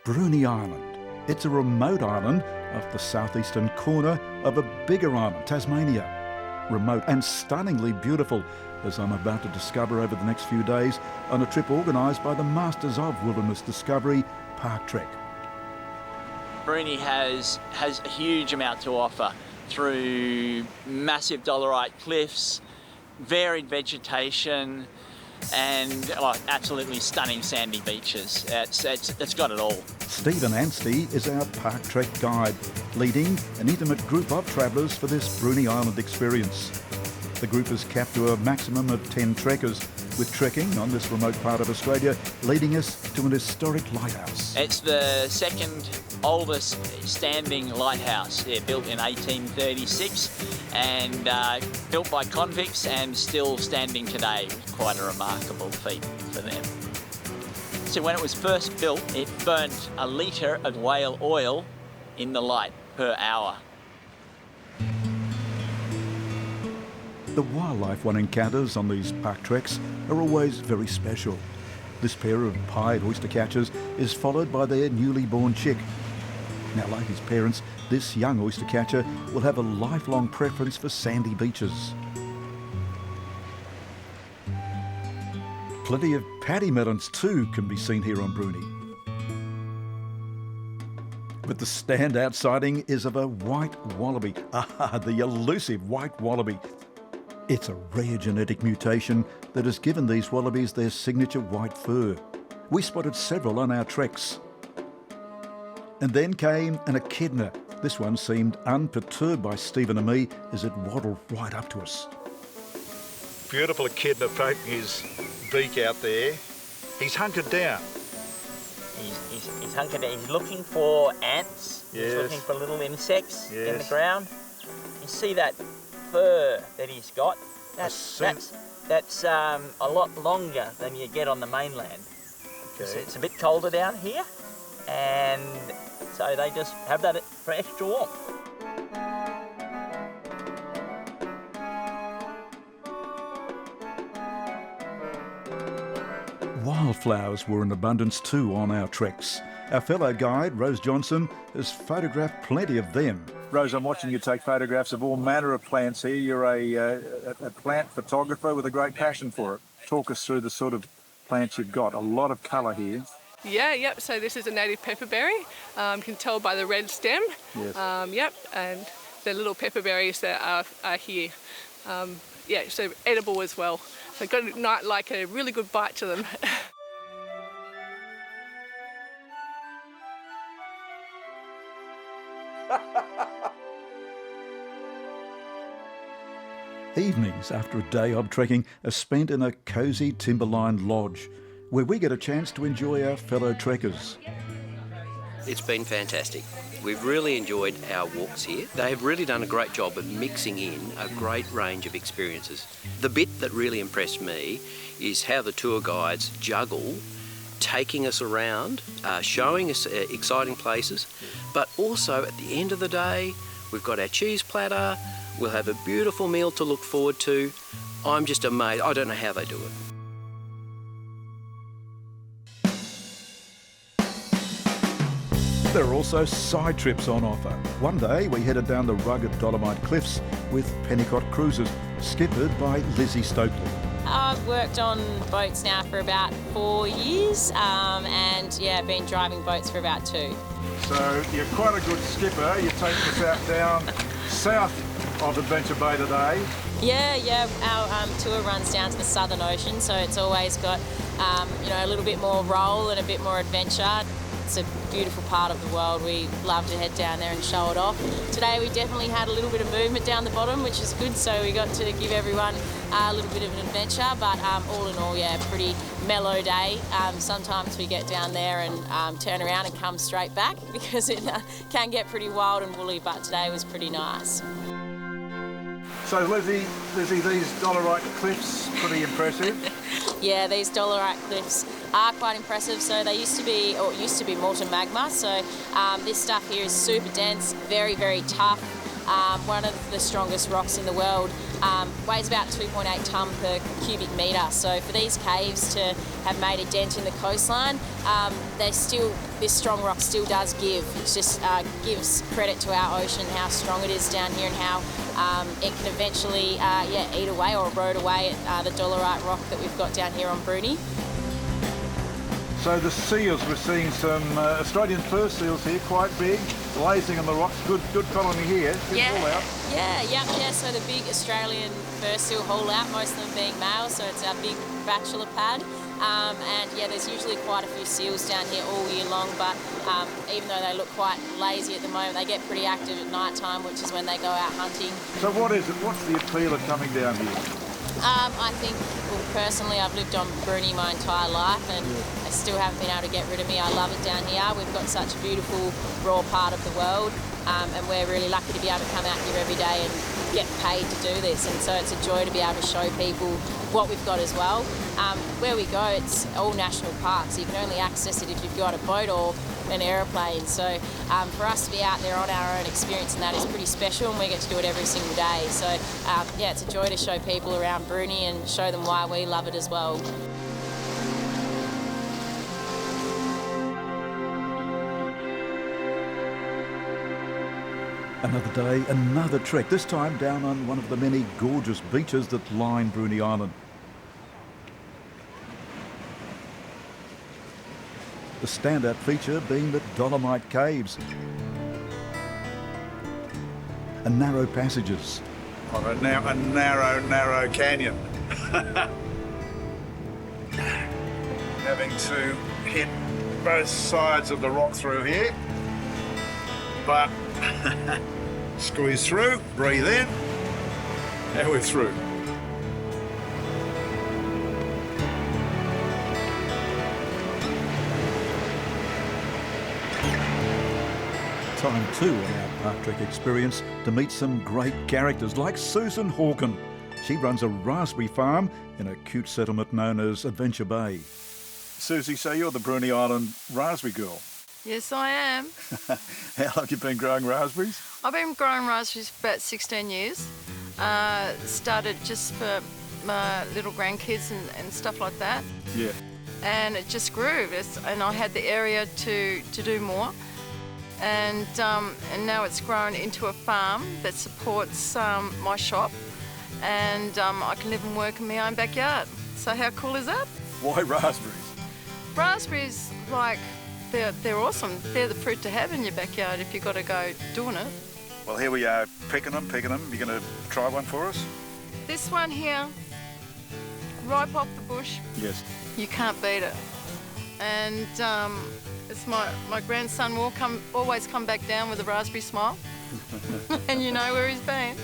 Bruny Island. It's a remote island off the southeastern corner of a bigger island, Tasmania. Remote and stunningly beautiful, as I'm about to discover over the next few days on a trip organised by the Masters of Wilderness Discovery, Park Trek. Bruny has a huge amount to offer through massive dolerite cliffs, varied vegetation, and absolutely stunning sandy beaches. It's got it all. Stephen Anstey is our Park Trek guide, leading an intimate group of travellers for this Bruny Island experience. The group is capped to a maximum of 10 trekkers, with trekking on this remote part of Australia leading us to an historic lighthouse. It's the second oldest standing lighthouse, built in 1836 and built by convicts and still standing today. Quite a remarkable feat for them. So when it was first built, it burnt a litre of whale oil in the light per hour. The wildlife one encounters on these park treks are always very special. This pair of pied oyster catchers is followed by their newly born chick. Now, like his parents, this young oyster catcher will have a lifelong preference for sandy beaches. Plenty of paddy melons too can be seen here on Bruny. But the standout sighting is of a white wallaby. The elusive white wallaby. It's a rare genetic mutation that has given these wallabies their signature white fur. We spotted several on our treks. And then came an echidna. This one seemed unperturbed by Stephen and me as it waddled right up to us. Beautiful echidna poking his beak out there. He's hunkered down. He's hunkered down. He's looking for ants. Yes. He's looking for little insects in the Yes. ground. You see that fur that he's got? That's a lot longer than you get on the mainland. Okay. So it's a bit colder down here, and so they just have that for extra warmth. Wildflowers were in abundance too on our treks. Our fellow guide, Rose Johnson, has photographed plenty of them. Rose, I'm watching you take photographs of all manner of plants here. You're a plant photographer with a great passion for it. Talk us through the sort of plants you've got. A lot of colour here. Yep. So this is a native pepperberry. You can tell by the red stem. Yes. And the little pepperberries that are here. So edible as well. So got like a really good bite to them. Evenings after a day of trekking are spent in a cosy timber-lined lodge where we get a chance to enjoy our fellow trekkers. It's been fantastic. We've really enjoyed our walks here. They have really done a great job of mixing in a great range of experiences. The bit that really impressed me is how the tour guides juggle taking us around, showing us exciting places, but also at the end of the day, we've got our cheese platter, we'll have a beautiful meal to look forward to. I'm just amazed. I don't know how they do it. There are also side trips on offer. One day we headed down the rugged Dolomite cliffs with Pennicott Cruises, skippered by Lizzie Stokely. I've worked on boats now for about 4 years and been driving boats for about 2. So you're quite a good skipper. You're taking us out down south of Adventure Bay today. Yeah. Our tour runs down to the Southern Ocean, so it's always got a little bit more roll and a bit more adventure. It's a beautiful part of the world. We love to head down there and show it off. Today we definitely had a little bit of movement down the bottom, which is good, so we got to give everyone a little bit of an adventure, but all in all, pretty mellow day. Sometimes we get down there and turn around and come straight back because it can get pretty wild and woolly, but today was pretty nice. So Lizzie, these dolerite cliffs, pretty impressive. Yeah, these dolerite cliffs are quite impressive. So they used to be molten magma. So this stuff here is super dense, very, very tough. one of the strongest rocks in the world, weighs about 2.8 tonne per cubic metre. So for these caves to have made a dent in the coastline, this strong rock still does give. It just gives credit to our ocean, how strong it is down here and how it can eventually eat away or erode away at the dolerite rock that we've got down here on Bruny. So the seals, we're seeing some Australian fur seals here, quite big, lazing on the rocks. Good colony here. Good haul out. Yeah. So the big Australian fur seal haul out, most of them being male, so it's our big bachelor pad. And there's usually quite a few seals down here all year long, but even though they look quite lazy at the moment, they get pretty active at night time, which is when they go out hunting. So what is it? What's the appeal of coming down here? I think, personally, I've lived on Bruny my entire life and I still haven't been able to get rid of me. I love it down here. We've got such a beautiful raw part of the world, and we're really lucky to be able to come out here every day and get paid to do this, and so it's a joy to be able to show people what we've got as well. Where we go, it's all national parks. You can only access it if you've got a boat or an aeroplane, so for us to be out there on our own experiencing that is pretty special, and we get to do it every single day. So it's a joy to show people around Bruny and show them why we love it as well. Another day, another trek, this time down on one of the many gorgeous beaches that line Bruny Island. The standout feature being the Dolomite Caves and narrow passages. On a narrow canyon. Having to hit both sides of the rock through here, but squeeze through, breathe in, and we're through. Time too on our park trek experience to meet some great characters like Susan Hawken. She runs a raspberry farm in a cute settlement known as Adventure Bay. Susie, so you're the Bruny Island raspberry girl. Yes, I am. How long have you been growing raspberries? I've been growing raspberries for about 16 years. Started just for my little grandkids and stuff like that. Yeah. And it just grew, and I had the area to do more. And now it's grown into a farm that supports my shop, and I can live and work in my own backyard. So how cool is that? Why raspberries? Raspberries, like, they're awesome. They're the fruit to have in your backyard if you've got to go doing it. Well, here we are, picking them. You're going to try one for us? This one here, ripe off the bush. Yes. You can't beat it. And it's my grandson will always come back down with a raspberry smile. And you know where he's been.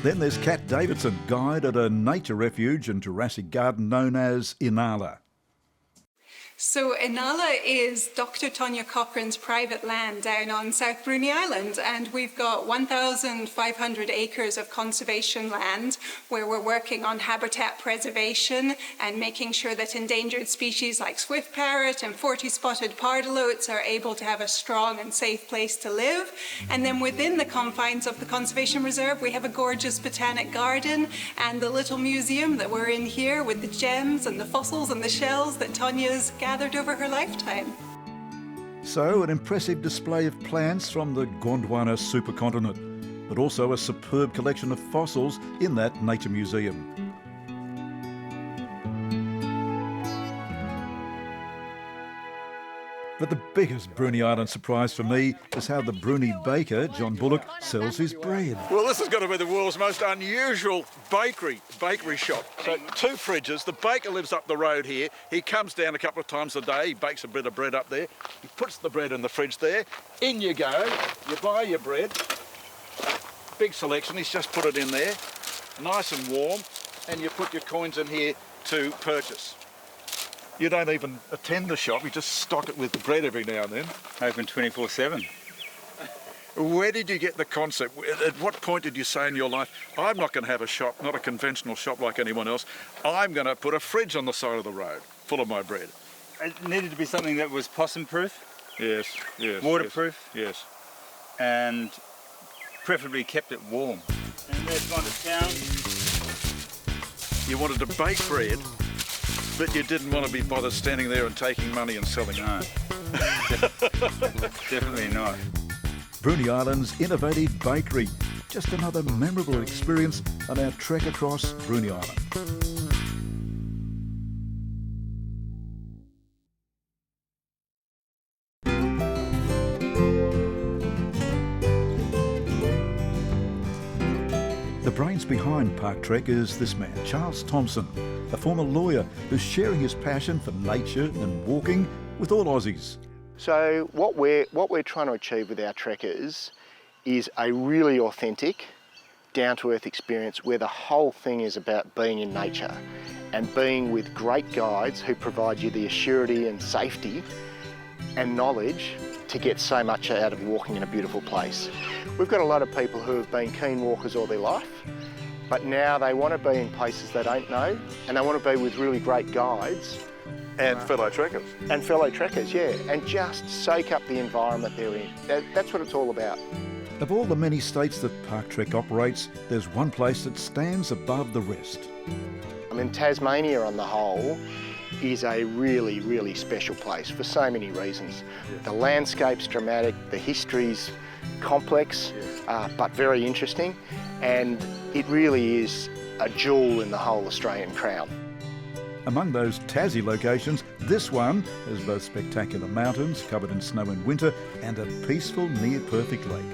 Then there's Kat Davidson, guide at a nature refuge and Jurassic garden known as Inala. So Inala is Dr. Tonya Cochran's private land down on South Bruny Island, and we've got 1,500 acres of conservation land where we're working on habitat preservation and making sure that endangered species like swift parrot and 40-spotted pardalotes are able to have a strong and safe place to live. And then within the confines of the conservation reserve, we have a gorgeous botanic garden and the little museum that we're in here with the gems and the fossils and the shells that Tonya's gathered over her lifetime. So, an impressive display of plants from the Gondwana supercontinent, but also a superb collection of fossils in that nature museum. But the biggest Bruny Island surprise for me is how the Bruny baker, John Bullock, sells his bread. Well, this has got to be the world's most unusual bakery shop. So 2 fridges. The baker lives up the road here. He comes down a couple of times a day. He bakes a bit of bread up there. He puts the bread in the fridge there. In you go. You buy your bread. Big selection. He's just put it in there. Nice and warm. And you put your coins in here to purchase. You don't even attend the shop, you just stock it with the bread every now and then. Open 24/7. Where did you get the concept? At what point did you say in your life, I'm not going to have a shop, not a conventional shop like anyone else, I'm going to put a fridge on the side of the road full of my bread? It needed to be something that was possum-proof, Yes. waterproof, Yes. and preferably kept it warm. And there's gone to town. You wanted to bake bread, but you didn't want to be bothered standing there and taking money and selling it. No, definitely not. Bruny Island's innovative bakery. Just another memorable experience on our trek across Bruny Island. The brains behind Park Trek is this man, Charles Thompson, a former lawyer who's sharing his passion for nature and walking with all Aussies. So what we're trying to achieve with our trekkers is a really authentic, down-to-earth experience where the whole thing is about being in nature and being with great guides who provide you the assurity and safety and knowledge to get so much out of walking in a beautiful place. We've got a lot of people who have been keen walkers all their life, but now they want to be in places they don't know, and they want to be with really great guides. And fellow trekkers. And fellow trekkers, yeah, and just soak up the environment they're in. That's what it's all about. Of all the many states that Park Trek operates, there's one place that stands above the rest. I mean, Tasmania on the whole is a really, really special place for so many reasons. Yes. The landscape's dramatic, the history's complex, yes. But very interesting, and it really is a jewel in the whole Australian crown. Among those Tassie locations, this one has both spectacular mountains covered in snow in winter and a peaceful, near-perfect lake.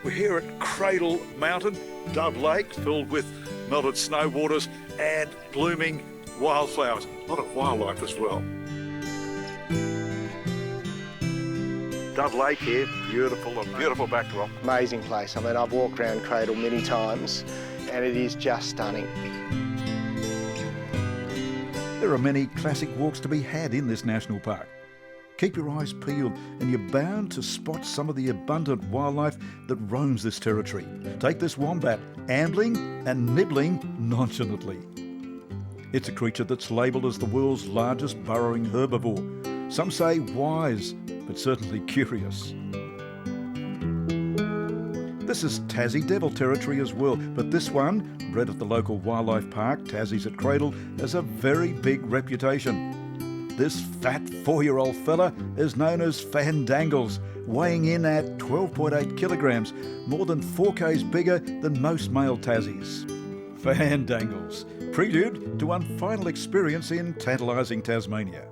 We're here at Cradle Mountain, Dove Lake, filled with melted snow waters and blooming wildflowers. A lot of wildlife as well. Dove Lake here, beautiful, a beautiful backdrop. Amazing place. I mean, I've walked around Cradle many times and it is just stunning. There are many classic walks to be had in this national park. Keep your eyes peeled and you're bound to spot some of the abundant wildlife that roams this territory. Take this wombat, ambling and nibbling nonchalantly. It's a creature that's labelled as the world's largest burrowing herbivore. Some say wise, but certainly curious. This is Tassie Devil territory as well, but this one, bred at the local wildlife park, Tassie's at Cradle, has a very big reputation. This fat 4-year-old fella is known as Fandangles, weighing in at 12.8 kilograms, more than 4 k's bigger than most male Tassies. Fandangles, prelude to one final experience in tantalising Tasmania.